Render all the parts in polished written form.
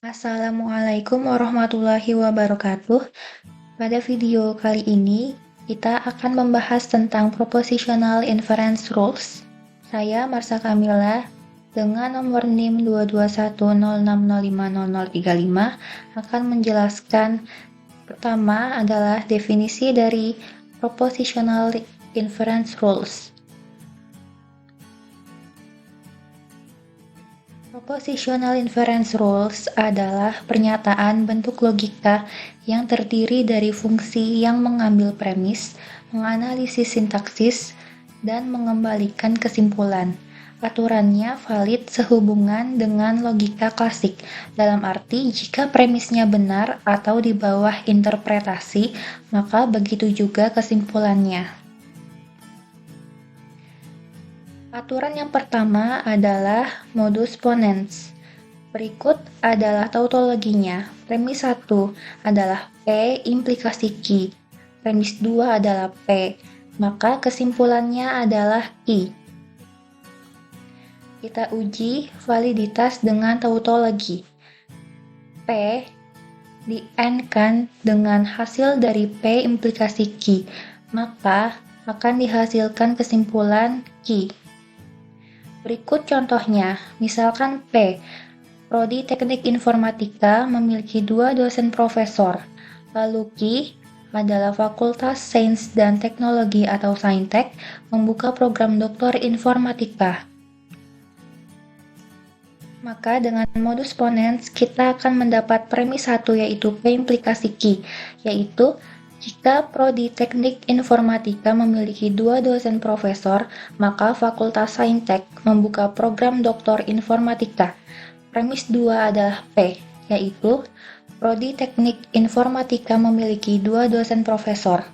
Assalamualaikum warahmatullahi wabarakatuh. Pada video kali ini, kita akan membahas tentang Propositional Inference Rules. Saya Marsha Kamila dengan nomor NIM 22106050035 akan menjelaskan pertama adalah definisi dari Propositional Inference Rules. Propositional Inference Rules adalah pernyataan bentuk logika yang terdiri dari fungsi yang mengambil premis, menganalisis sintaksis, dan mengembalikan kesimpulan. Aturannya valid sehubungan dengan logika klasik, dalam arti jika premisnya benar atau di bawah interpretasi, maka begitu juga kesimpulannya. Aturan yang pertama adalah modus ponens. Berikut adalah tautologinya. Premis 1 adalah P implikasi Q. Premis 2 adalah P, maka kesimpulannya adalah Q. Kita uji validitas dengan tautologi. P di-AND-kan dengan hasil dari P implikasi Q, maka akan dihasilkan kesimpulan Q. Berikut contohnya, misalkan P, Prodi Teknik Informatika memiliki 2 dosen profesor, lalu Q adalah Fakultas Sains dan Teknologi atau Saintek membuka program Doktor Informatika. Maka dengan modus ponens kita akan mendapat premis 1 yaitu P implikasi Q, yaitu jika Prodi Teknik Informatika memiliki 2 dosen profesor, maka Fakultas Saintek membuka program Doktor Informatika. Premis 2 adalah P, yaitu Prodi Teknik Informatika memiliki 2 dosen profesor.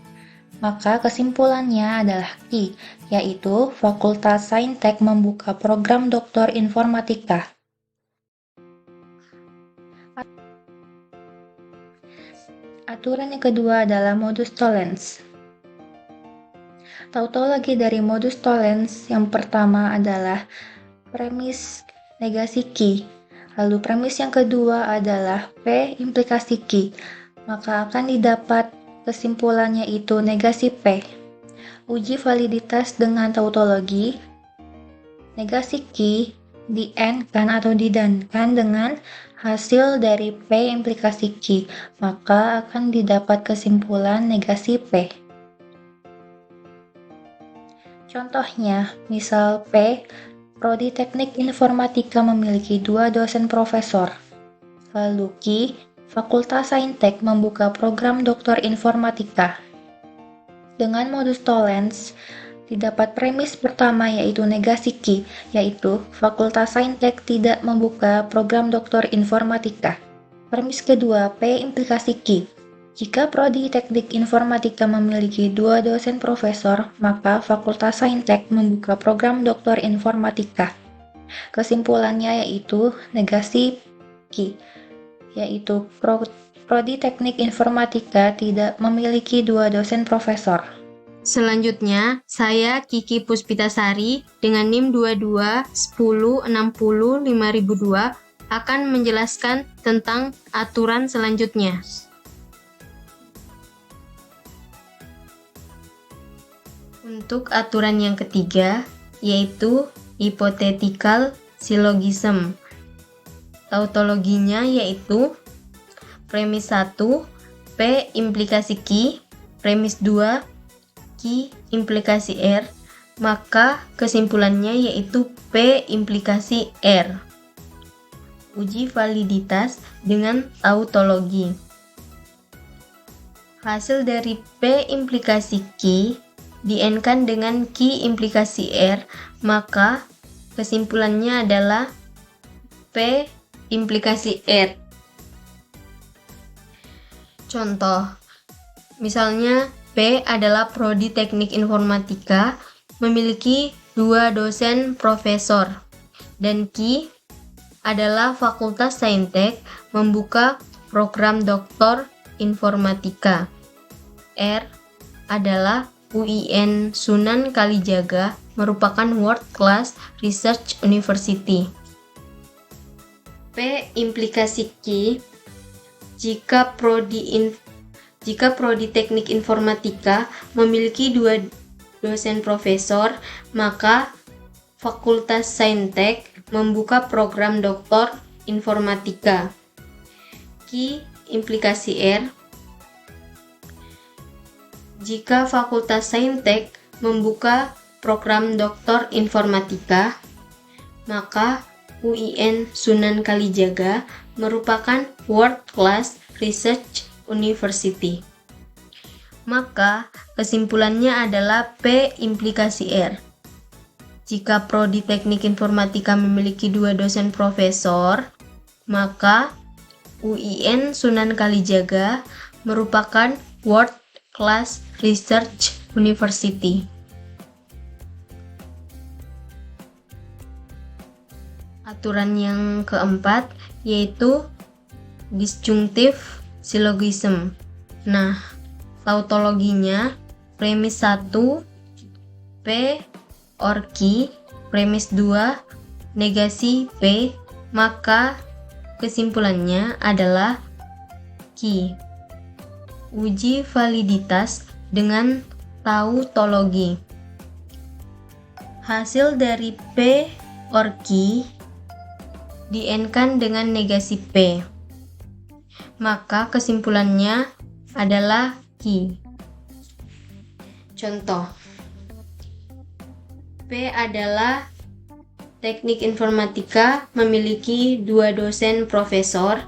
Maka kesimpulannya adalah Q, yaitu Fakultas Saintek membuka program Doktor Informatika. Aturan yang kedua adalah modus tollens. Tautologi dari modus tollens yang pertama adalah premis negasi Q, lalu premis yang kedua adalah P implikasi Q, maka akan didapat kesimpulannya itu negasi P. Uji validitas dengan tautologi. Negasi Q di-AND-kan atau didankan dengan hasil dari P implikasi Q, maka akan didapat kesimpulan negasi P. Contohnya, misal P, Prodi Teknik Informatika memiliki 2 dosen profesor, lalu Q, Fakultas Saintek membuka program Doktor Informatika. Dengan modus tollens, didapat premis pertama yaitu negasi Q, yaitu Fakultas Saintek tidak membuka program Doktor Informatika. Premis kedua P implikasi Q. Jika Prodi Teknik Informatika memiliki 2 dosen profesor, maka Fakultas Saintek membuka program Doktor Informatika. Kesimpulannya yaitu negasi Q, yaitu Prodi Teknik Informatika tidak memiliki 2 dosen profesor. Selanjutnya, saya Kiki Puspitasari dengan NIM 2210605002 akan menjelaskan tentang aturan selanjutnya. Untuk aturan yang ketiga, yaitu hypothetical syllogism. Tautologinya yaitu premis 1, P implikasi Q, premis 2, Q implikasi R, maka kesimpulannya yaitu P implikasi R. Uji validitas dengan tautologi. Hasil dari P implikasi Q di-AND-kan dengan Q implikasi R, maka kesimpulannya adalah P implikasi R. Contoh, misalnya P adalah Prodi Teknik Informatika, memiliki 2 dosen profesor, dan Q adalah Fakultas Saintek membuka program Doktor Informatika. R adalah UIN Sunan Kalijaga, merupakan World Class Research University. P. Implikasi Q. Jika prodi teknik informatika memiliki 2 dosen profesor, maka Fakultas Saintek membuka program doktor informatika. Q. Implikasi R. Jika Fakultas Saintek membuka program doktor informatika, maka UIN Sunan Kalijaga merupakan World Class Research University. Maka kesimpulannya adalah P. Implikasi R. Jika prodi teknik informatika memiliki 2 dosen profesor, maka UIN Sunan Kalijaga merupakan World Class Research University. Aturan yang keempat yaitu disjunctive syllogism. Nah, tautologinya premis 1 P or Q, premis 2 negasi P, maka kesimpulannya adalah Q. Uji validitas dengan tautologi. Hasil dari P or Q di-N-kan dengan negasi P. Maka kesimpulannya adalah Q. Contoh. P adalah teknik informatika memiliki 2 dosen profesor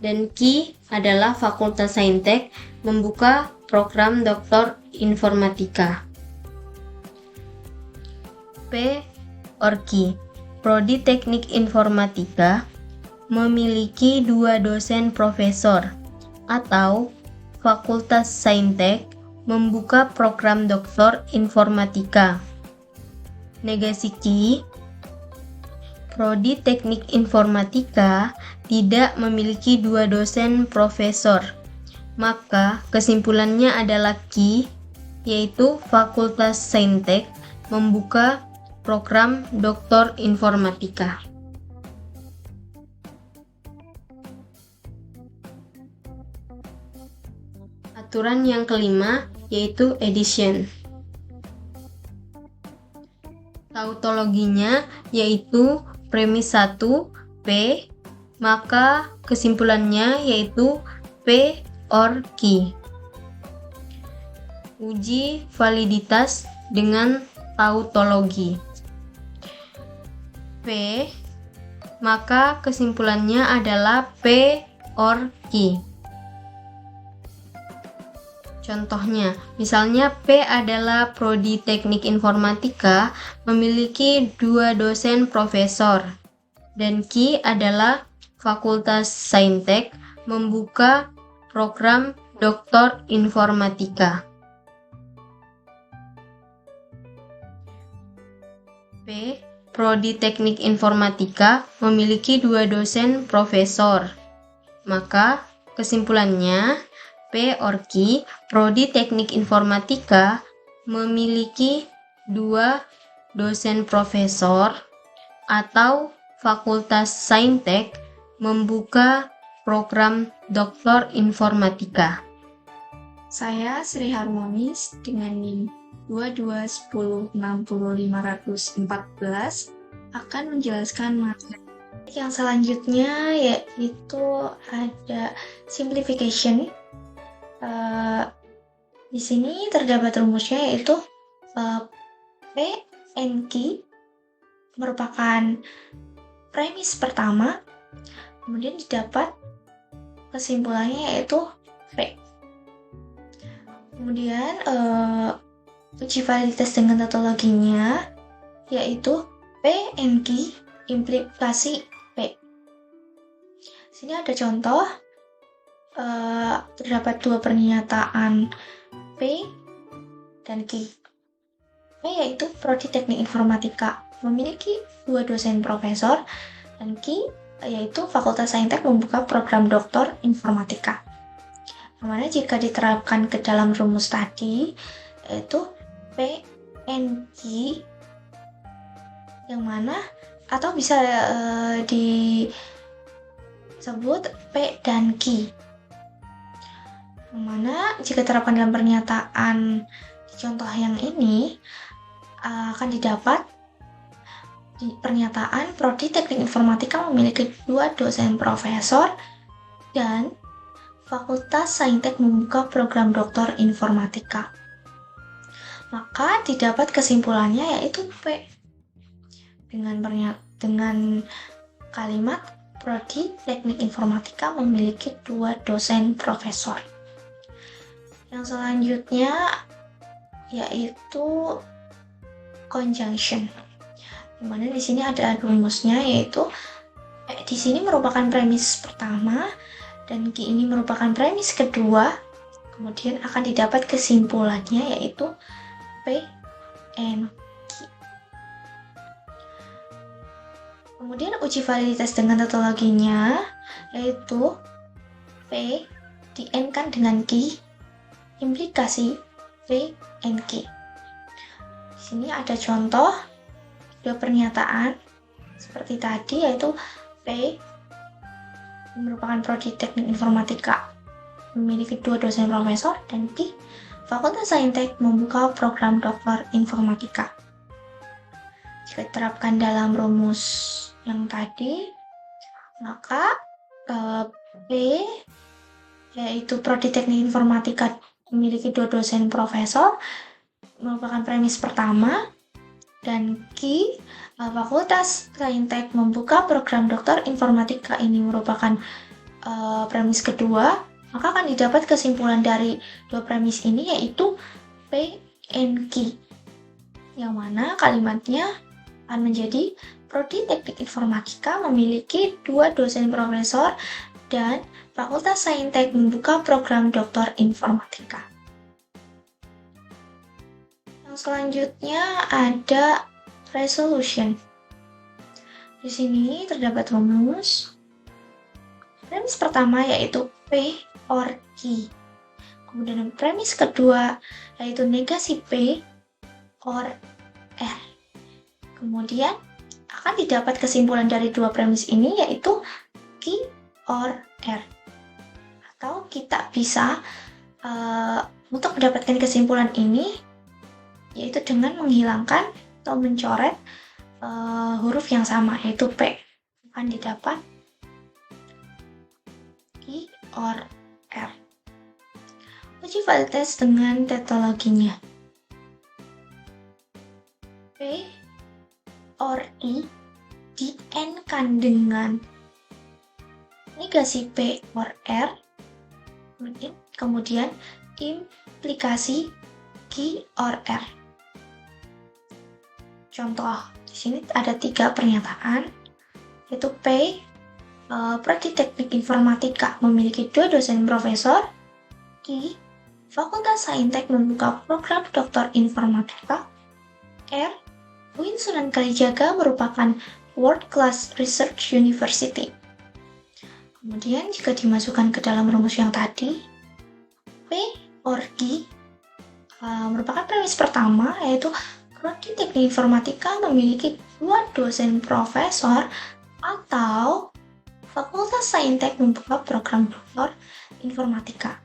dan Q adalah Fakultas Saintek membuka program doktor informatika. P or Q. Prodi Teknik Informatika memiliki 2 dosen profesor atau Fakultas Saintek membuka program doktor informatika. Negasi Q. Prodi Teknik Informatika tidak memiliki 2 dosen profesor. Maka kesimpulannya adalah Q, yaitu Fakultas Saintek membuka program doktor informatika. Aturan yang kelima yaitu addition. Tautologinya yaitu premis 1 P, maka kesimpulannya yaitu P or Q. Uji validitas dengan tautologi. P, maka kesimpulannya adalah P or Q. Contohnya, misalnya P adalah prodi teknik informatika memiliki 2 dosen profesor dan Q adalah Fakultas Saintek membuka program doktor informatika. P. Prodi Teknik Informatika memiliki 2 dosen profesor. Maka kesimpulannya P or Q, Prodi Teknik Informatika memiliki 2 dosen profesor atau Fakultas Saintek membuka program doktor informatika. Saya Sri Harmonis dengan NIM 2210601514 akan menjelaskan materi. Yang selanjutnya yaitu ada simplification. Di sini terdapat rumusnya yaitu P and Q merupakan premis pertama, kemudian didapat kesimpulannya yaitu P. Kemudian uji validitas dengan tautologinya yaitu P and Q implikasi P. Sini ada contoh, terdapat 2 pernyataan P dan Q. P yaitu Prodi Teknik Informatika memiliki 2 dosen profesor dan Q yaitu Fakultas Saintek membuka program doktor informatika. Yang mana jika diterapkan ke dalam rumus tadi yaitu P and Q yang mana atau bisa sebut P dan Q. Yang mana jika diterapkan dalam pernyataan di contoh yang ini akan didapat di pernyataan Prodi Teknik Informatika memiliki 2 dosen profesor dan Fakultas Saintek membuka program doktor informatika. Maka didapat kesimpulannya yaitu P. Dengan kalimat Prodi Teknik Informatika memiliki 2 dosen profesor. Yang selanjutnya yaitu conjunction. Dimana di sini ada rumusnya yaitu di sini merupakan premis pertama dan Q ini merupakan premis kedua. Kemudian akan didapat kesimpulannya yaitu P and Q. Kemudian uji validitas dengan tautologinya yaitu P di-N-kan dengan Q, implikasi P and Q. Di sini ada contoh 2 pernyataan seperti tadi yaitu P merupakan Prodi Teknik Informatika memiliki 2 dosen profesor dan Q Fakultas Saintek membuka program doktor informatika. Jika diterapkan dalam rumus yang tadi, maka P yaitu Prodi Teknik Informatika memiliki 2 dosen profesor merupakan premis pertama dan Q Fakultas Saintek membuka program doktor informatika ini merupakan premis kedua, maka akan didapat kesimpulan dari 2 premis ini yaitu P and Q, yang mana kalimatnya akan menjadi Prodi Teknik Informatika memiliki 2 dosen profesor dan Fakultas Saintek membuka program doktor informatika. Selanjutnya ada resolution. Di sini terdapat rumus. Premis pertama yaitu P or Q. Kemudian premis kedua yaitu negasi P or R. Kemudian akan didapat kesimpulan dari 2 premis ini yaitu Q or R. Atau kita bisa untuk mendapatkan kesimpulan ini yaitu dengan menghilangkan atau mencoret huruf yang sama yaitu P, akan didapat Q or R. Uji validitas dengan tautologinya. P or Q di-N-kan dengan negasi P or R, kemudian implikasi Q or R. Contoh, di sini ada 3 pernyataan, yaitu P, Prodi Teknik Informatika memiliki 2 dosen profesor, Q, Fakultas Saintek membuka program doktor informatika, R, UIN Sunan Kalijaga merupakan World Class Research University. Kemudian jika dimasukkan ke dalam rumus yang tadi, P or Q merupakan premis pertama yaitu Prodi Teknik Informatika memiliki 2 dosen profesor atau Fakultas Saintek membuka program doktor informatika.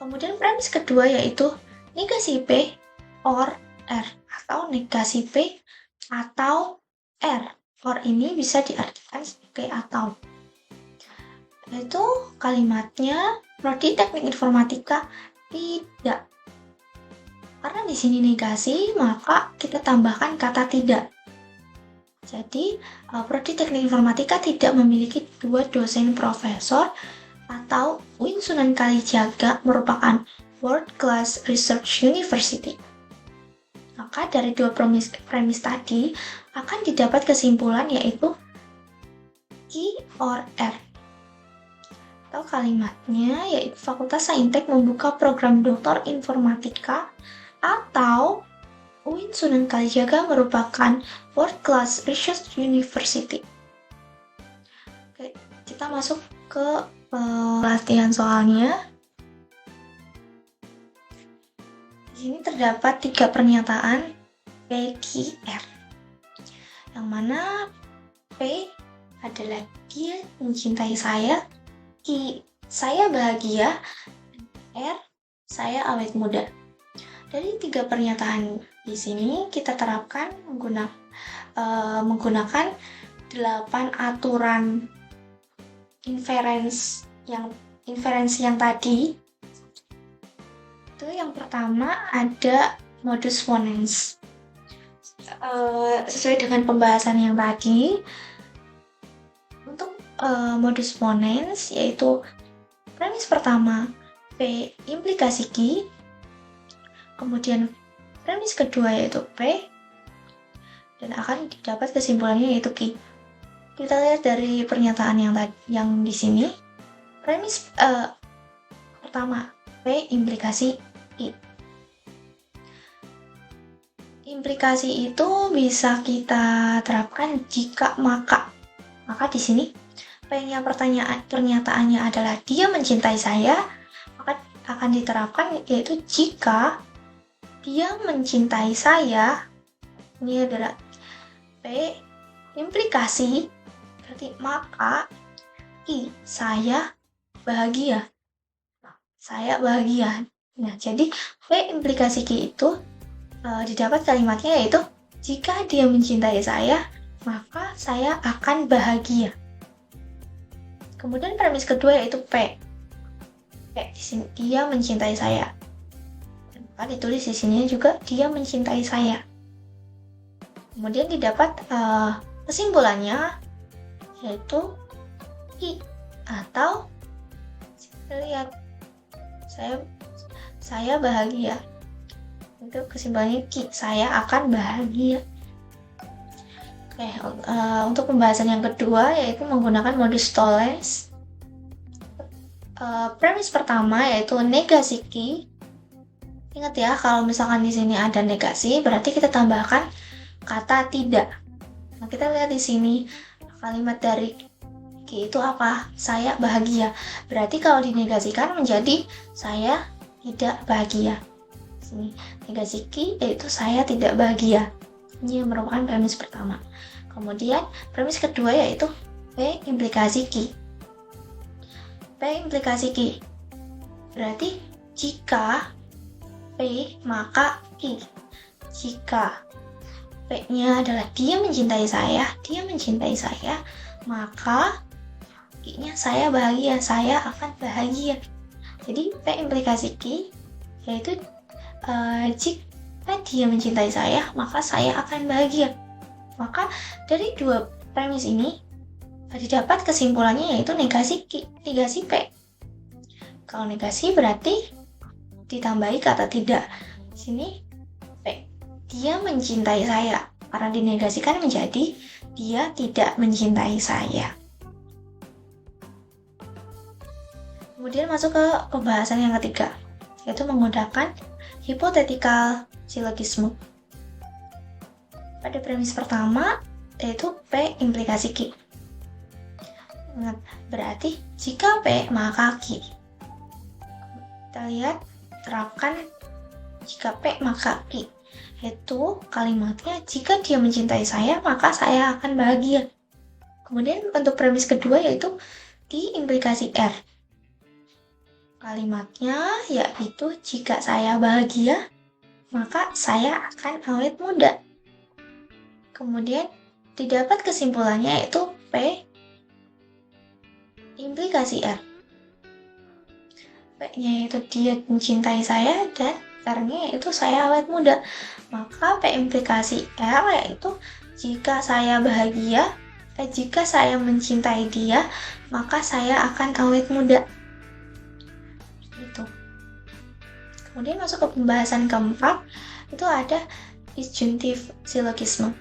Kemudian premis kedua yaitu negasi P or R atau negasi P atau R. Or ini bisa diartikan sebagai atau. Yaitu kalimatnya Prodi Teknik Informatika tidak. Karena di sini negasi, maka kita tambahkan kata tidak. Jadi, Prodi Teknik Informatika tidak memiliki 2 dosen profesor atau UIN Sunan Kalijaga merupakan World Class Research University. Maka dari 2 premis tadi akan didapat kesimpulan yaitu Q or R. Atau kalimatnya yaitu Fakultas Saintek membuka program doktor informatika atau UIN Sunan Kalijaga merupakan World Class Research University. Oke, kita masuk ke latihan soalnya. Di sini terdapat 3 pernyataan P, Q, R. Yang mana P adalah dia mencintai saya, Q, saya bahagia, R, saya awet muda. Dari 3 pernyataan di sini kita terapkan menggunakan 8 aturan inferensi yang tadi. Itu yang pertama ada modus ponens. Sesuai dengan pembahasan yang tadi, untuk modus ponens yaitu premis pertama P implikasi Q, kemudian premis kedua yaitu P, dan akan didapat kesimpulannya yaitu Q. Kita lihat dari pernyataan yang di sini. Premis pertama P implikasi I. Implikasi itu bisa kita terapkan jika maka. Maka di sini P-nya pernyataannya adalah dia mencintai saya, maka akan diterapkan yaitu jika dia mencintai saya. Ini adalah P implikasi, berarti maka I saya bahagia. Saya bahagia. Nah, jadi P implikasi Q itu didapat kalimatnya yaitu jika dia mencintai saya, maka saya akan bahagia. Kemudian premis kedua yaitu P. Di sini dia mencintai saya. Maka ditulis di sini juga dia mencintai saya. Kemudian didapat kesimpulannya yaitu I atau kita lihat saya bahagia. Itu kesimpulannya Q, saya akan bahagia. Oke, untuk pembahasan yang kedua yaitu menggunakan modus tollens. Premis pertama yaitu negasi Q. Ingat ya, kalau misalkan di sini ada negasi, berarti kita tambahkan kata tidak. Nah, kita lihat di sini kalimat dari Q itu apa? Saya bahagia. Berarti kalau dinegasikan menjadi saya tidak bahagia. Sini negasi Q yaitu saya tidak bahagia. Ini yang merupakan premis pertama. Kemudian premis kedua yaitu P implikasi Q. P implikasi Q berarti jika P maka Q. Jika P-nya adalah dia mencintai saya, maka Q-nya saya bahagia, saya akan bahagia. Jadi P implikasi Q yaitu jika dia mencintai saya, maka saya akan bahagia. Maka dari 2 premis ini didapat kesimpulannya yaitu negasi P. Kalau negasi berarti ditambahi kata tidak. Di sini P, dia mencintai saya. Karena dinegasikan menjadi dia tidak mencintai saya. Kemudian masuk ke pembahasan yang ketiga, yaitu menggunakan hypothetical syllogism. Pada premis pertama yaitu P implikasi Q. Berarti jika P maka Q. Kita lihat, terapkan jika P maka Q. Yaitu kalimatnya jika dia mencintai saya maka saya akan bahagia. Kemudian untuk premis kedua yaitu Q implikasi R. Kalimatnya yaitu jika saya bahagia maka saya akan awet muda. Kemudian didapat kesimpulannya yaitu P implikasi R. P-nya yaitu dia mencintai saya dan R-nya yaitu saya awet muda. Maka P implikasi R yaitu jika saya bahagia, jika saya mencintai dia, maka saya akan awet muda. Itu. Kemudian masuk ke pembahasan keempat, itu ada disjunctive syllogism.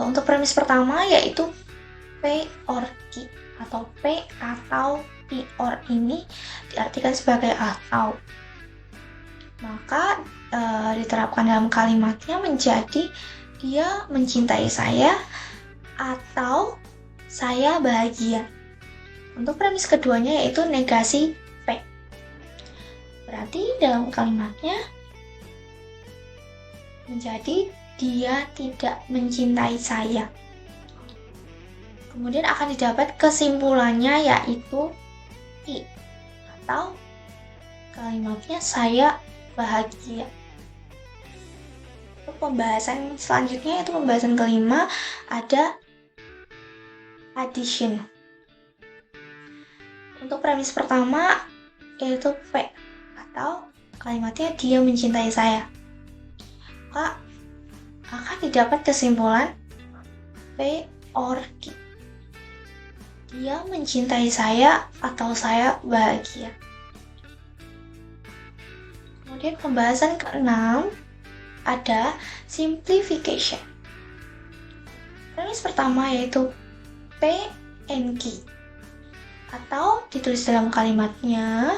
Untuk premis pertama yaitu P or Q atau P atau P or ini diartikan sebagai atau. Maka diterapkan dalam kalimatnya menjadi dia mencintai saya atau saya bahagia. Untuk premis keduanya yaitu negasi P. Berarti dalam kalimatnya menjadi dia tidak mencintai saya. Kemudian akan didapat kesimpulannya yaitu Ki, atau kalimatnya saya bahagia. Untuk pembahasan selanjutnya, yaitu pembahasan kelima, ada addition. Untuk premis pertama yaitu P, atau kalimatnya dia mencintai saya. Maka akan didapat kesimpulan P or Q. Dia mencintai saya atau saya bahagia. Kemudian pembahasan keenam ada simplification. Premis pertama yaitu P and Q, atau ditulis dalam kalimatnya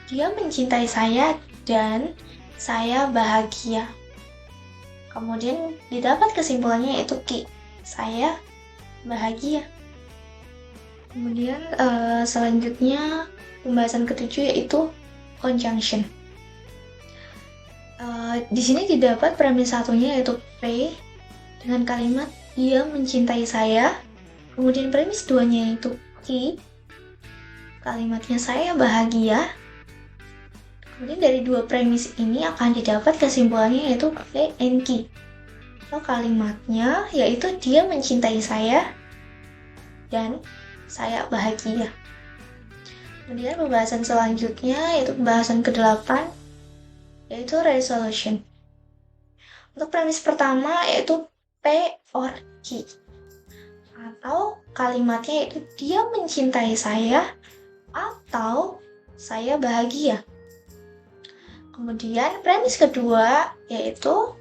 dia mencintai saya dan saya bahagia. Kemudian didapat kesimpulannya yaitu Q, saya bahagia. Kemudian selanjutnya pembahasan ketujuh yaitu conjunction. Di sini didapat premis satunya yaitu P dengan kalimat dia mencintai saya. Kemudian premis duanya yaitu Q, kalimatnya saya bahagia. Kemudian dari dua premis ini akan didapat kesimpulannya yaitu P and Q. Atau kalimatnya yaitu dia mencintai saya dan saya bahagia. Kemudian pembahasan selanjutnya yaitu pembahasan ke-8 yaitu resolution. Untuk premis pertama yaitu P or Q, atau kalimatnya yaitu dia mencintai saya atau saya bahagia. Kemudian premis kedua yaitu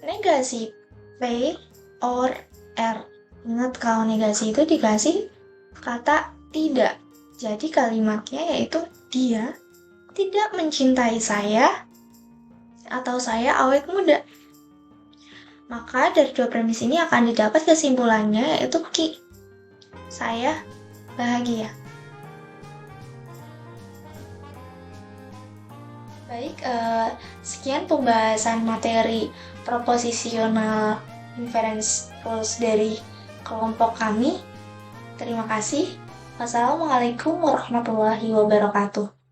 negasi P or R. Ingat kalau negasi itu dikasih kata tidak. Jadi kalimatnya yaitu dia tidak mencintai saya atau saya awet muda. Maka dari dua premis ini akan didapat kesimpulannya yaitu Q, saya bahagia. Baik, sekian pembahasan materi propositional inference rules dari kelompok kami. Terima kasih. Wassalamualaikum warahmatullahi wabarakatuh.